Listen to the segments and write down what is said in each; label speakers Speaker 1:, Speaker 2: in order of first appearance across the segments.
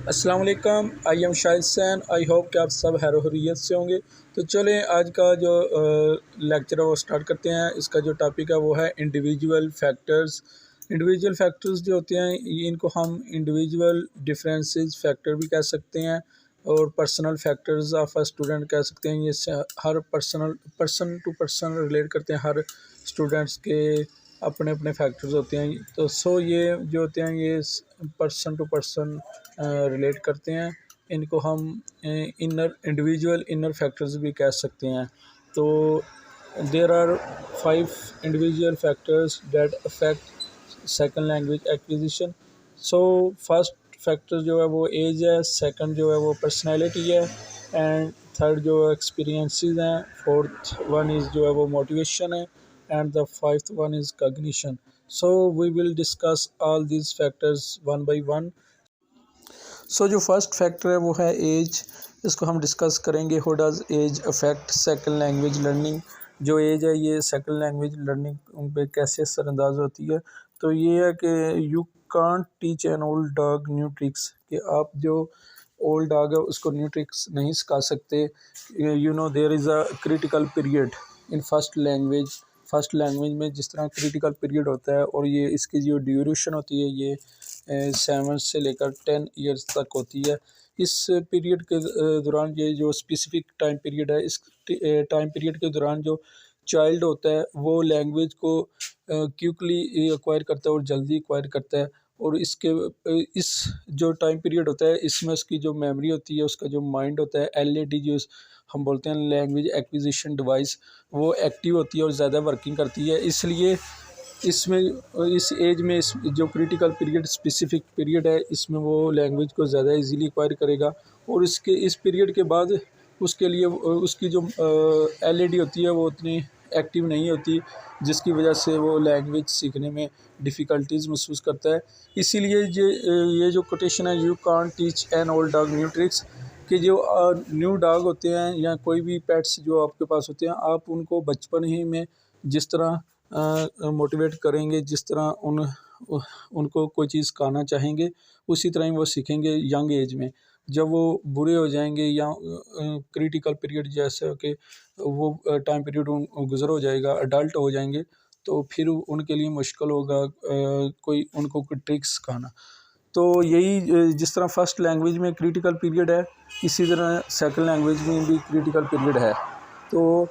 Speaker 1: अस्सलाम वालेकुम। I am Shahid Sain. I hope कि आप सब खैर से होंगे। तो चलें आज का जो लेक्चर है वो स्टार्ट करते हैं। इसका जो टॉपिक है वो है इंडिविजुअल फैक्टर्स। इंडिविजुअल फैक्टर्स जो होते हैं इनको हम इंडिविजुअल डिफरेंसेस फैक्टर भी कह सकते हैं और personal factors of a student कह सकते हैं। ये हर पर्सन टू पर्सन रिलेट करते हैं। हर स्टूडेंट्स के अपने अपने फैक्टर्स होते हैं। तो ये जो होते हैं ये पर्सन टू पर्सन रिलेट करते हैं। इनको हम इंडिविजुअल इनर फैक्टर्स भी कह सकते हैं। तो there are 5 individual factors that affect second language acquisition. So first factor जो है वो एज है, सेकंड जो है वो पर्सनैलिटी है, एंड थर्ड जो एक्सपीरियंसेस हैं, फोर्थ वन इज़ जो है वो मोटिवेशन है, and the fifth one is cognition. So we will discuss all these factors one by one. जो फर्स्ट फैक्टर है वो है एज। इसको हम डिस्कस करेंगे। How does age affect second language learning. जो एज है ये सेकंड लैंग्वेज लर्निंग पे कैसे असरअंदाज होती है। तो ये है कि you can't teach an old dog new tricks, कि आप जो ओल्ड डॉग है उसको न्यू ट्रिक्स नहीं सिखा सकते। There is a critical period in first language में जिस तरह क्रिटिकल पीरियड होता है, और ये इसकी जो ड्यूरेशन होती है ये 7 से लेकर 10 ईयर्स तक होती है। इस पीरियड के दौरान ये जो स्पेसिफिक टाइम पीरियड है, इस टाइम पीरियड के दौरान जो चाइल्ड होता है वो लैंग्वेज को क्विकली एक्वायर करता है और जल्दी एक्वायर करता है। और इस जो टाइम पीरियड होता है इसमें उसकी जो मेमोरी होती है, उसका जो माइंड होता है, LAD जो हम बोलते हैं लैंग्वेज एक्विजिशन डिवाइस, वो एक्टिव होती है और ज़्यादा वर्किंग करती है। इसलिए इसमें इस एज में जो क्रिटिकल पीरियड स्पेसिफिक पीरियड है इसमें वो लैंग्वेज को ज़्यादा इजीली एक्वायर करेगा। और इस पीरियड के बाद उसके लिए उसकी जो LAD होती है वो उतनी एक्टिव नहीं होती, जिसकी वजह से वो लैंग्वेज सीखने में डिफ़िकल्टीज़ महसूस करता है। इसीलिए ये जो कोटेशन है, you can't teach an old dog new tricks, कि जो न्यू डॉग होते हैं या कोई भी पेट्स जो आपके पास होते हैं, आप उनको बचपन ही में जिस तरह मोटिवेट करेंगे, जिस तरह उनको कोई चीज़ सिखाना चाहेंगे, उसी तरह ही वो सीखेंगे यंग एज में। जब वो बूढ़े हो जाएंगे या क्रिटिकल पीरियड जैसे कि वो टाइम पीरियड गुजर हो जाएगा, अडल्ट हो जाएंगे, तो फिर उनके लिए मुश्किल होगा कोई उनको कोई ट्रिक्स सिखाना। तो यही जिस तरह फर्स्ट लैंग्वेज में क्रिटिकल पीरियड है, इसी तरह सेकंड लैंग्वेज में भी क्रिटिकल पीरियड है। तो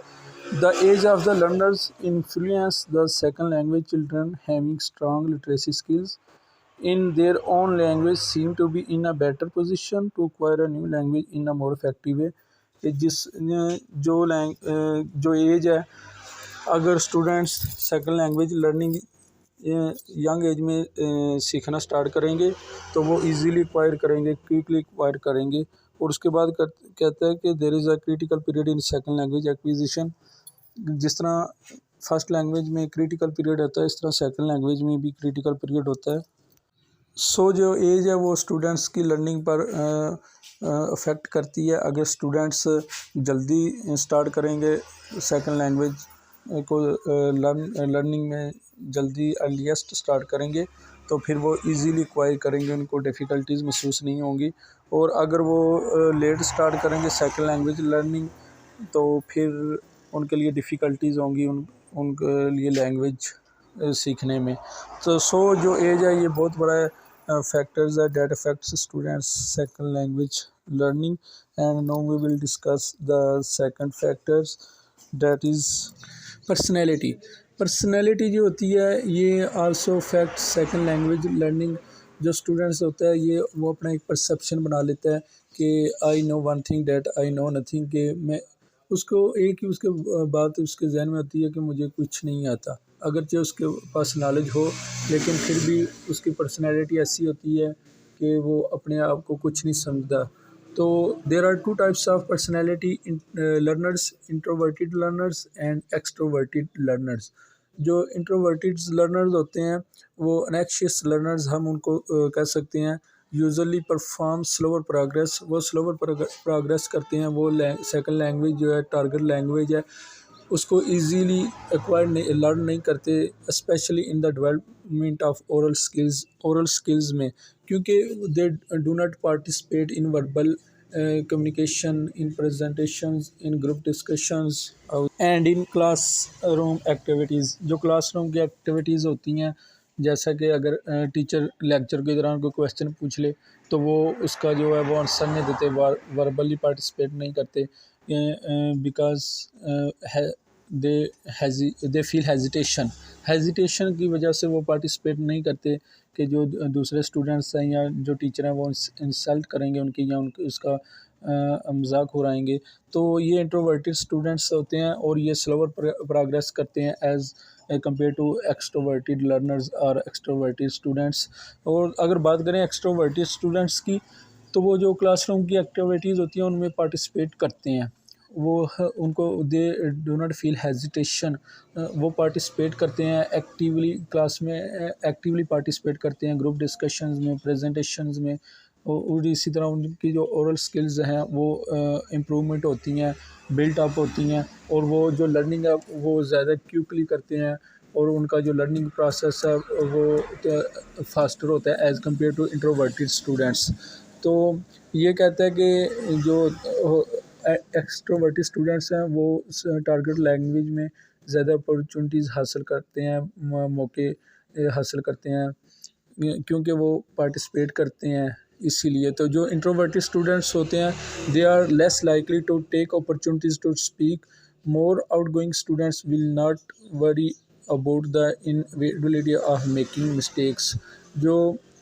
Speaker 1: the age of the learners influence the second language. Children having strong literacy skills in their own language seem to be in a better position to acquire a new language in a more effective way. कि जो age है, अगर students second language learning young age में सीखना start करेंगे तो वो easily acquire करेंगे, क्विकली एक्वायर करेंगे। और उसके बाद कहता है कि there is a critical period in second language acquisition. जिस तरह फर्स्ट लैंग्वेज में क्रिटिकल पीरियड होता है, इस तरह सेकंड लैंग्वेज में भी क्रिटिकल पीरियड होता है। जो एज है वो स्टूडेंट्स की लर्निंग पर अफेक्ट करती है। अगर स्टूडेंट्स जल्दी स्टार्ट करेंगे सेकंड लैंग्वेज को लर्निंग में, जल्दी अर्लीस्ट स्टार्ट करेंगे, तो फिर वो इजीली एक्वायर करेंगे, उनको डिफ़िकल्टीज़ महसूस नहीं होंगी। और अगर वो लेट स्टार्ट करेंगे सेकंड लैंग्वेज लर्निंग, तो फिर उनके लिए डिफ़िकल्टीज़ होंगी उनके लिए लैंग्वेज सीखने में। तो जो एज है ये बहुत बड़ा फैक्टर्स है that affects students second language learning. And now we will discuss the second factors that is personality जो होती है ये also affect second language learning. जो स्टूडेंट्स होता है ये वो अपना एक परसेप्शन बना लेता है कि I know one thing that I know nothing, कि मैं उसको एक ही उसके बात उसके जहन में होती है कि मुझे कुछ नहीं आता। अगरचे उसके पास नॉलेज हो, लेकिन फिर भी उसकी पर्सनैलिटी ऐसी होती है कि वो अपने आप को कुछ नहीं समझता। तो there are 2 types of personality learners, introverted learners and extroverted learners. जो इंट्रोवर्टेड लर्नर्स होते हैं वो अनएक्शियस लर्नर्स हम उनको कह सकते हैं। यूजुअली परफॉर्म स्लोअर प्रोग्रेस, वो स्लोअर प्रोग्रेस करते हैं। वो सेकंड लैंग्वेज जो है टारगेट लैंग्वेज है उसको ईजीली एक्वायर नहीं लर्न नहीं करते, specially in the development of oral skills में, क्योंकि दे do not participate in verbal communication, in presentations, in group discussions and in class room activities. जो क्लास रूम की एक्टिविटीज़ होती हैं, जैसा कि अगर टीचर लेक्चर के दौरान कोई क्वेश्चन पूछ ले तो वो उसका जो है वो आंसर नहीं देते, वर्बली पार्टिसिपेट नहीं करते, बिकॉज दे फील हेजिटेशन की वजह से वो पार्टिसिपेट नहीं करते कि जो दूसरे स्टूडेंट्स हैं या जो टीचर हैं वो इंसल्ट करेंगे उनकी, या उनके उसका मजाक उड़ाएंगे। तो ये इंट्रोवर्टेड स्टूडेंट्स होते हैं और ये स्लोअर प्रोग्रेस करते हैं as compare to extroverted learners और एक्सट्रोवर्टेड स्टूडेंट्स। और अगर बात करें एक्सट्रोवर्टेड स्टूडेंट्स की, तो वो जो क्लासरूम की एक्टिविटीज़ होती हैं उनमें पार्टिसिपेट करते हैं, वो उनको दे डू नॉट फील हेजिटेशन, वो पार्टिसिपेट करते हैं एक्टिवली, क्लास में एक्टिवली पार्टिसिपेट करते हैं, ग्रुप डिस्कशंस में, प्रेजेंटेशंस में। और इसी तरह उनकी जो ओरल स्किल्स हैं वो इम्प्रूवमेंट होती हैं, बिल्ट अप होती हैं, और वो जो लर्निंग है वो ज़्यादा क्विकली करते हैं, और उनका जो लर्निंग प्रोसेस है वो फास्टर होता है as compare to introverted students. तो ये कहता है कि जो एक्सट्रोवर्टेड स्टूडेंट्स हैं वो टारगेट लैंग्वेज में ज़्यादा अपॉर्चुनिटीज़ हासिल करते हैं, मौके हासिल करते हैं, क्योंकि वो पार्टिसिपेट करते हैं इसीलिए। तो जो इंट्रोवर्टेड स्टूडेंट्स होते हैं they are less likely to take opportunities to speak, more outgoing students will not worry about the inability of making mistakes. जो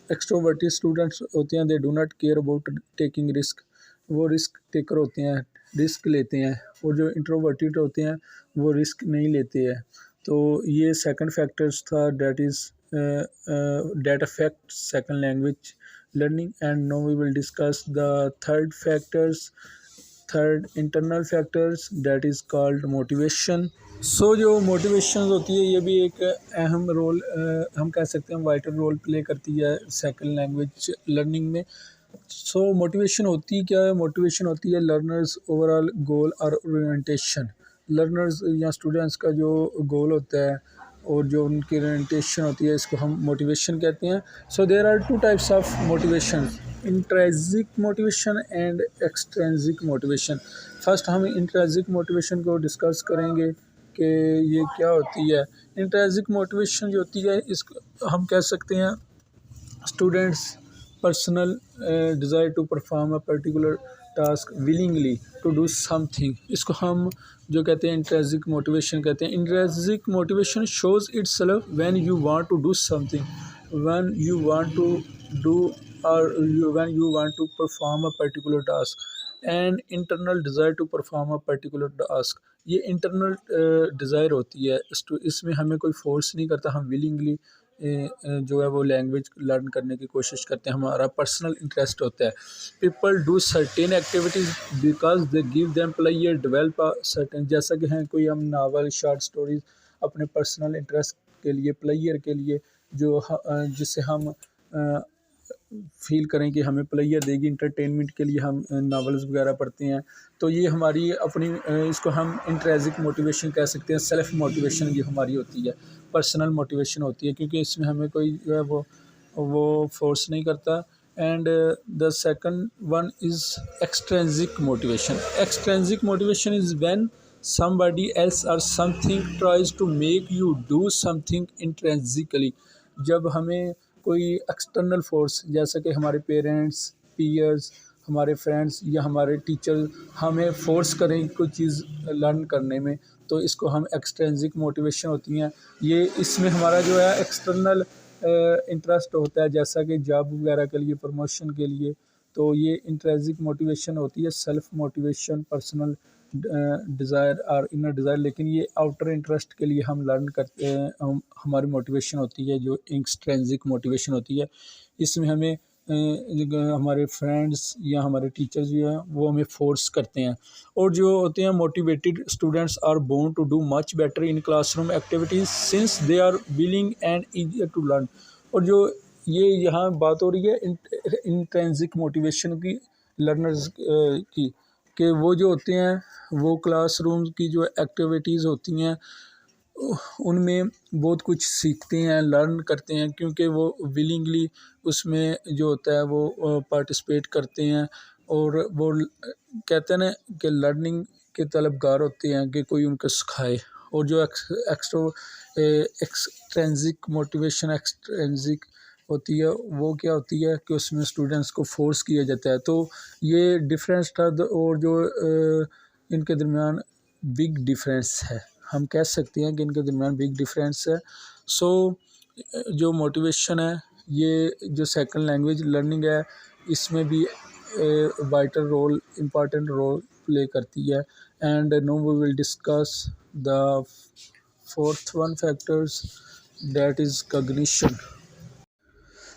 Speaker 1: एक्सट्रोवर्टेड स्टूडेंट्स होते हैं they do not care about taking risk, वो risk taker होते हैं, risk लेते हैं, और जो इंट्रोवर्टेड होते हैं वो रिस्क नहीं लेते हैं। तो ये सेकंड फैक्टर्स था, that is that affect second language learning. And now we will discuss the third internal factors, that is called motivation. So जो मोटिवेशन होती है ये भी एक अहम रोल हम कह सकते हैं वाइटल रोल प्ले करती है सेकंड लैंग्वेज लर्निंग में। सो मोटिवेशन होती क्या है? मोटिवेशन होती है लर्नर्स ओवरऑल गोल और ओरिएंटेशन। लर्नर्स या स्टूडेंट्स का जो गोल होता है और जो उनकी ओरिएंटेशन होती है इसको हम मोटिवेशन कहते हैं। So there are two types of motivation, intrinsic motivation and extrinsic motivation. First हम इंट्रिंसिक मोटिवेशन को डिस्कस करेंगे कि ये क्या होती है। इंट्रिंसिक मोटिवेशन जो होती है इसको हम कह सकते हैं students personal desire to perform a particular task willingly to do something, इसको हम जो कहते हैं इंट्रिंसिक मोटिवेशन कहते हैं। Intrinsic motivation shows itself when you want to do something, when you want to do और when you want to perform a particular task and internal desire to perform a particular task. ये internal desire होती है, इसमें हमें कोई force नहीं करता, हम विलिंगली जो है वो लैंग्वेज लर्न करने की कोशिश करते हैं, हमारा पर्सनल इंटरेस्ट होता है। People do certain activities because they give them player develop certain, जैसा कि हैं कोई हम नावल शॉर्ट स्टोरीज अपने पर्सनल इंटरेस्ट के लिए, प्लेयर के लिए, जो जिससे हम फील करें कि हमें प्लेयर देगी, इंटरटेनमेंट के लिए हम नावल्स वगैरह पढ़ते हैं। तो ये हमारी अपनी इसको हम इंट्रिंसिक मोटिवेशन कह सकते हैं। सेल्फ मोटिवेशन ये हमारी होती है, पर्सनल मोटिवेशन होती है, क्योंकि इसमें हमें कोई जो है वो फोर्स नहीं करता। And the second one is extrinsic motivation. Extrinsic motivation is when somebody else or something tries to make you do something intrinsically। जब हमें कोई एक्सटर्नल फोर्स जैसा कि हमारे पेरेंट्स, पीयर्स, हमारे फ्रेंड्स या हमारे टीचर हमें फोर्स करें कोई चीज़ लर्न करने में, तो इसको हम एक्सट्रिंसिक मोटिवेशन होती हैं। ये इसमें हमारा जो है एक्सटर्नल इंटरेस्ट होता है, जैसा कि जॉब वगैरह के लिए, प्रमोशन के लिए, तो ये इंट्रिंसिक मोटिवेशन होती है। सेल्फ मोटिवेशन, पर्सनल डिज़ायर और इनर डिज़ायर, लेकिन ये आउटर इंटरेस्ट के लिए हम लर्न करते हैं, हमारी मोटिवेशन होती है जो एक्सट्रिंसिक मोटिवेशन होती है। इसमें हमें हमारे फ्रेंड्स या हमारे टीचर्स जो हैं वो हमें फोर्स करते हैं। और जो होते हैं motivated students are born to do much better in classroom activities since they are willing and easier to learn. और जो ये यहाँ बात हो रही है इंट्रिंसिक मोटिवेशन की, लर्नर्स की, कि वो जो होते हैं वो क्लासरूम की जो एक्टिविटीज़ होती हैं उनमें बहुत कुछ सीखते हैं, लर्न करते हैं, क्योंकि वो विलिंगली उसमें जो होता है वो पार्टिसिपेट करते हैं। और वो कहते हैं ना कि लर्निंग के तलबगार होते हैं कि कोई उनको सिखाए। और जो एक्सट्रेंसिक मोटिवेशन एक्सट्रेंसिक होती है वो क्या होती है कि उसमें स्टूडेंट्स को फोर्स किया जाता है। तो ये डिफरेंस था और जो इनके दरमियान बिग डिफरेंस है, हम कह सकते हैं कि इनके दरमियान बिग डिफरेंस है। सो जो मोटिवेशन है ये जो सेकंड लैंग्वेज लर्निंग है इसमें भी vital role important role play करती है। And now we will discuss the fourth one factors that is cognition.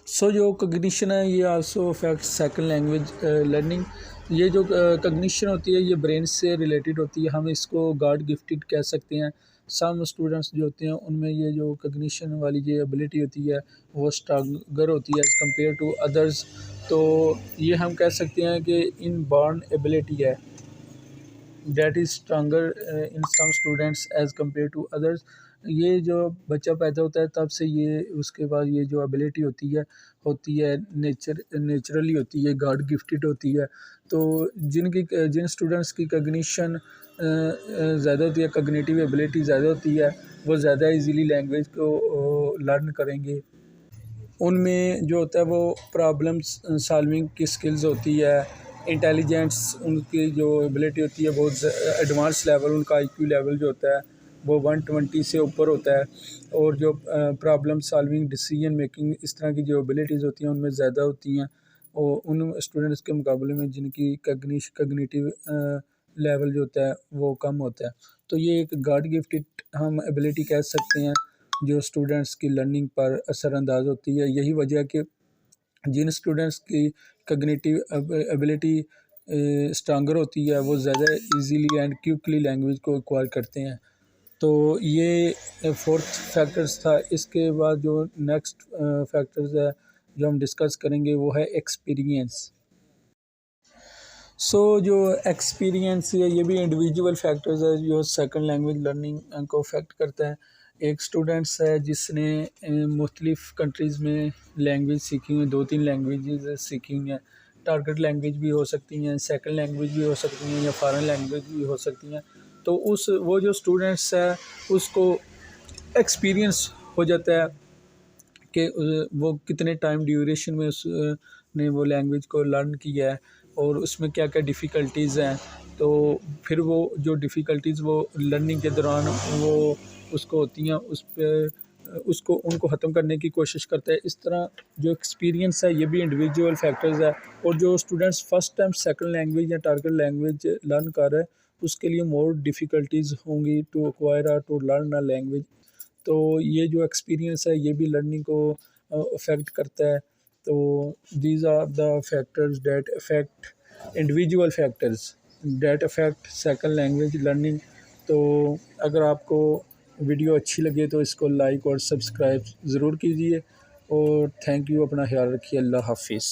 Speaker 1: So जो कॉग्निशन है ये also affect second language learning. ये जो कॉग्निशन होती है ये ब्रेन से रिलेटेड होती है, हम इसको गॉड गिफ्टेड कह सकते हैं। सम स्टूडेंट्स जो होते हैं उनमें ये जो कॉग्निशन वाली जो एबिलिटी होती है वो स्ट्रॉन्गर होती है एज़ कम्पेयर टू अदर्स। तो ये हम कह सकते हैं कि इन बॉर्न एबिलिटी है that is stronger in some students as compare to others. ये जो बच्चा पैदा होता है तब से ये उसके बाद ये जो एबिलिटी होती है नेचुरली होती है, गॉड गिफ्टेड होती है। तो जिन स्टूडेंट्स की कॉग्निशन ज़्यादा होती है, कॉग्निटिव एबिलिटी ज़्यादा होती है, वो ज़्यादा इजीली लैंग्वेज को लर्न करेंगे। उनमें जो होता है वो प्रॉब्लम सॉल्विंग की स्किल्स होती है, इंटेलिजेंस उनकी जो एबिलिटी होती है बहुत एडवांस लेवल, उनका आईक्यू लेवल जो होता है वो 120 से ऊपर होता है। और जो प्रॉब्लम सॉल्विंग डिसीजन मेकिंग इस तरह की जो एबिलिटीज़ होती हैं उनमें ज़्यादा होती हैं और उन स्टूडेंट्स के मुकाबले में जिनकी कॉग्निटिव लेवल जो होता है वो कम होता है। तो ये एक गॉड गिफ्टेड हम एबिलिटी कह सकते हैं जो स्टूडेंट्स की लर्निंग पर असरअंदाज होती है। यही वजह है कि जिन स्टूडेंट्स की कॉग्निटिव एबिलिटी स्ट्रॉन्गर होती है वो ज़्यादा इजीली एंड क्विकली लैंग्वेज को एक्वायर करते हैं। तो ये फोर्थ फैक्टर्स था। इसके बाद जो नेक्स्ट फैक्टर्स है जो हम डिस्कस करेंगे वो है एक्सपीरियंस। सो जो एक्सपीरियंस है ये भी इंडिविजुअल फैक्टर्स है जो सेकंड लैंग्वेज लर्निंग को अफेक्ट करता है। एक स्टूडेंट्स है जिसने मुख्तलिफ़ कंट्रीज़ में लैंग्वेज सीखी हुई, 2-3 लैंग्वेजेस सीखी हुई हैं। टारगेट लैंग्वेज भी हो सकती हैं, सेकंड लैंग्वेज भी हो सकती हैं या फॉरेन लैंग्वेज भी हो सकती हैं। तो वो जो स्टूडेंट्स है उसको एक्सपीरियंस हो जाता है कि वो कितने टाइम ड्यूरेशन में उसने वो लैंग्वेज को लर्न किया है और उसमें क्या क्या डिफ़िकल्टीज़ हैं। तो फिर वो जो डिफ़िकल्टीज़ वो लर्निंग के दौरान वो उसको होती हैं उस पे उसको उनको ख़त्म करने की कोशिश करता है। इस तरह जो एक्सपीरियंस है ये भी इंडिविजुअल फैक्टर्स है। और जो students first time second language या टारगेट लैंग्वेज लर्न कर रहे हैं उसके लिए मोर डिफ़िकल्टीज़ होंगी टू एक्वायर और टू लर्न अ लैंग्वेज। तो ये जो एक्सपीरियंस है ये भी लर्निंग को अफेक्ट करता है। तो these are the factors that affect individual factors that affect second language learning. तो अगर आपको वीडियो अच्छी लगे तो इसको लाइक और सब्सक्राइब ज़रूर कीजिए और थैंक यू। अपना ख्याल रखिए। अल्लाह हाफिज़।